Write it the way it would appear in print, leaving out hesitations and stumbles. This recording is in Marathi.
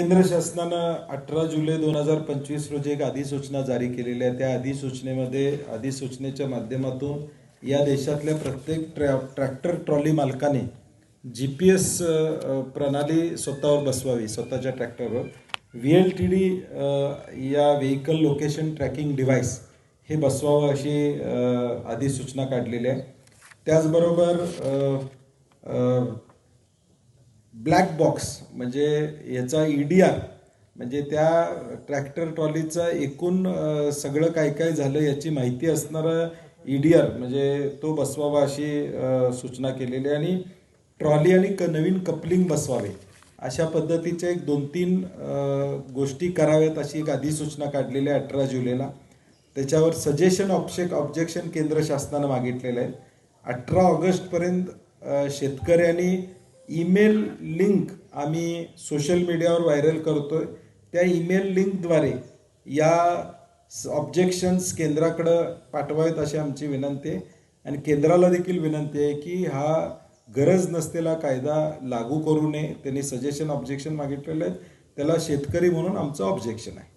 केंद्र शासनानं 18 जुलै 2025 रोजी एक अधिसूचना जारी केलेली आहे। त्या अधिसूचनेच्या माध्यमातून या देशातल्या प्रत्येक ट्रॅक्टर ट्रॉली मालकाने GPS प्रणाली स्वतःवर बसवावी, स्वतःच्या ट्रॅक्टरवर VLTD या व्हेकल लोकेशन ट्रॅकिंग डिव्हाइस हे बसवावं अशी अधिसूचना काढलेली आहे। त्याचबरोबर ब्लॅक बॉक्स म्हणजे याचा EDR म्हणजे त्या ट्रॅक्टर ट्रॉलीचा एकूण सगळं काय काय झालं याची माहिती असणारा EDR म्हणजे तो बसवावा अशी सूचना केलेली आहे। आणि ट्रॉली आणि नवीन कपलिंग बसवावे अशा पद्धतीच्या एक 2-3 गोष्टी कराव्यात अशी एक अधिसूचना काढलेली आहे 18 जुलैला। त्याच्यावर सजेशन ऑब्जेक्शन केंद्र शासनानं मागितलेलं आहे। 18 ऑगस्टपर्यंत शेतकऱ्यांनी ईमेल लिंक आम्ही सोशल मीडियावर व्हायरल करतोय, त्या ईमेल लिंकद्वारे या ऑब्जेक्शन्स केंद्राकडं पाठवावेत अशी आमची विनंती आहे। आणि केंद्राला देखील विनंती आहे की हा गरज नसलेला कायदा लागू करू नये। त्यांनी सजेशन ऑब्जेक्शन मागितलेलं आहे, त्याला शेतकरी म्हणून आमचं ऑब्जेक्शन आहे।